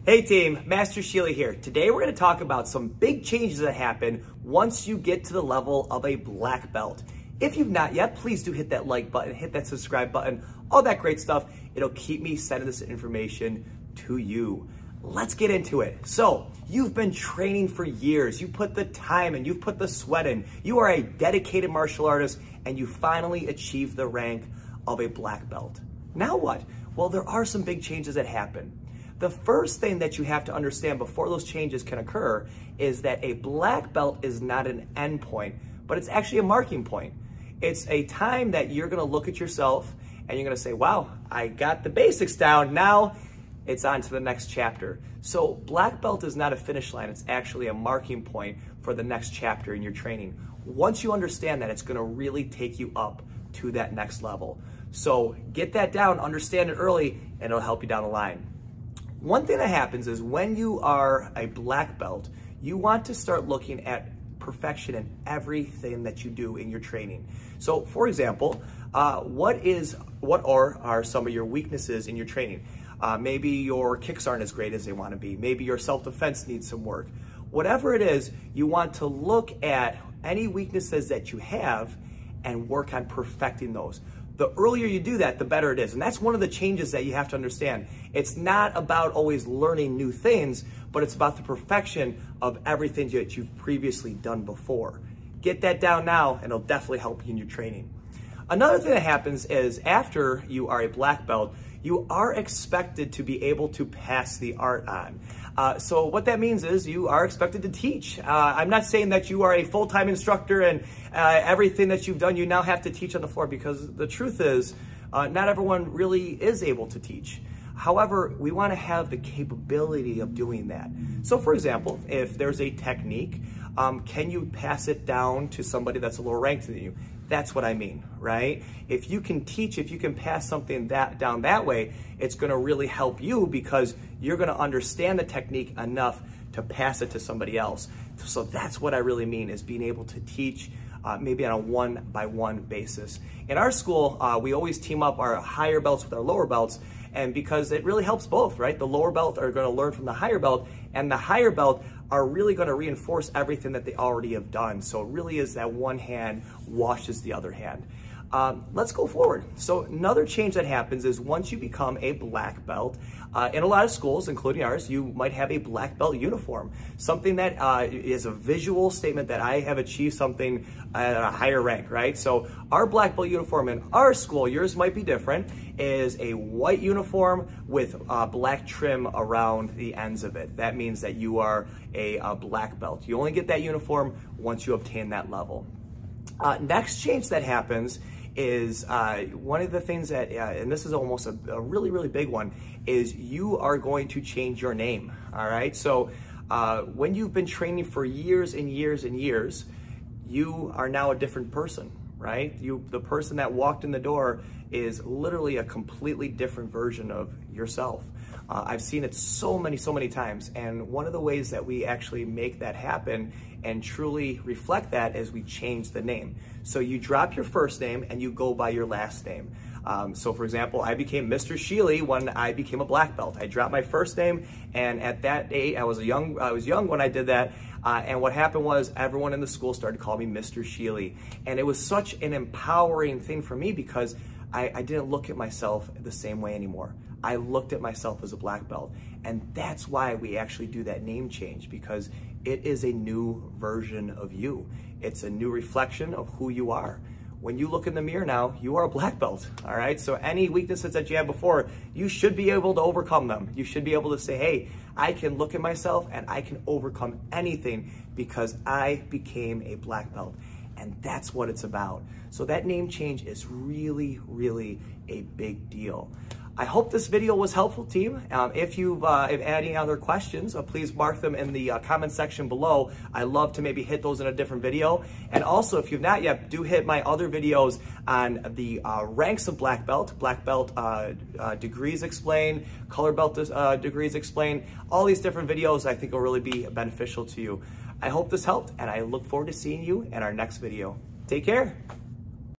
Hey team, Master Schiele here. Today we're going to talk about some big changes that happen once you get to the level of a black belt. If you've not yet, please do hit that like button, hit that subscribe button, all that great stuff. It'll keep me sending this information to you. Let's get into it. So, you've been training for years. You put the time in, you've put the sweat in. You are a dedicated martial artist and you finally achieved the rank of a black belt. Now what? Well, there are some big changes that happen. The first thing that you have to understand before those changes can occur is that a black belt is not an end point, but it's actually a marking point. It's a time that you're gonna look at yourself and you're gonna say, wow, I got the basics down. Now it's on to the next chapter. So black belt is not a finish line. It's actually a marking point for the next chapter in your training. Once you understand that, it's gonna really take you up to that next level. So get that down, understand it early, and it'll help you down the line. One thing that happens is when you are a black belt, you want to start looking at perfection in everything that you do in your training. So for example, what are some of your weaknesses in your training? Maybe your kicks aren't as great as they want to be. Maybe your self-defense needs some work. Whatever it is, you want to look at any weaknesses that you have and work on perfecting those. The earlier you do that, the better it is. And that's one of the changes that you have to understand. It's not about always learning new things, but it's about the perfection of everything that you've previously done before. Get that down now, and it'll definitely help you in your training. Another thing that happens is after you are a black belt, you are expected to be able to pass the art on. So what that means is you are expected to teach. I'm not saying that you are a full-time instructor and everything that you've done, you now have to teach on the floor, because the truth is not everyone really is able to teach. However, we want to have the capability of doing that. So for example, if there's a technique, can you pass it down to somebody that's a lower ranked than you? That's what I mean, right? If you can teach, if you can pass something down that way, it's gonna really help you because you're gonna understand the technique enough to pass it to somebody else. So that's what I really mean, is being able to teach maybe on a one-by-one basis. In our school, we always team up our higher belts with our lower belts, and because it really helps both, right? The lower belt are gonna learn from the higher belt, and the higher belt are really gonna reinforce everything that they already have done. So it really is that one hand washes the other hand. Let's go forward. So another change that happens is once you become a black belt, in a lot of schools, including ours, you might have a black belt uniform. Something that is a visual statement that I have achieved something at a higher rank, right? So our black belt uniform in our school, yours might be different, is a white uniform with black trim around the ends of it. That means that you are a black belt. You only get that uniform once you obtain that level. Next change that happens is one of the things that, and this is almost a really, really big one, is you are going to change your name, all right? So when you've been training for years and years and years, you are now a different person, right? The person that walked in the door is literally a completely different version of yourself. I've seen it so many times, and one of the ways that we actually make that happen and truly reflect that is we change the name. So you drop your first name and you go by your last name. So for example, I became Mr. Schiele when I became a black belt. I dropped my first name, and at that age, I was young when I did that. And what happened was everyone in the school started calling me Mr. Schiele. And it was such an empowering thing for me because I didn't look at myself the same way anymore. I looked at myself as a black belt. And that's why we actually do that name change, because it is a new version of you. It's a new reflection of who you are. When you look in the mirror now, you are a black belt, all right? So any weaknesses that you had before, you should be able to overcome them. You should be able to say, hey, I can look at myself and I can overcome anything because I became a black belt. And that's what it's about. So that name change is really, really a big deal. I hope this video was helpful, team. If you've had any other questions, please mark them in the comment section below. I love to maybe hit those in a different video. And also, if you've not yet, do hit my other videos on the ranks of black belt degrees explained, color belt degrees explained. All these different videos I think will really be beneficial to you. I hope this helped, and I look forward to seeing you in our next video. Take care.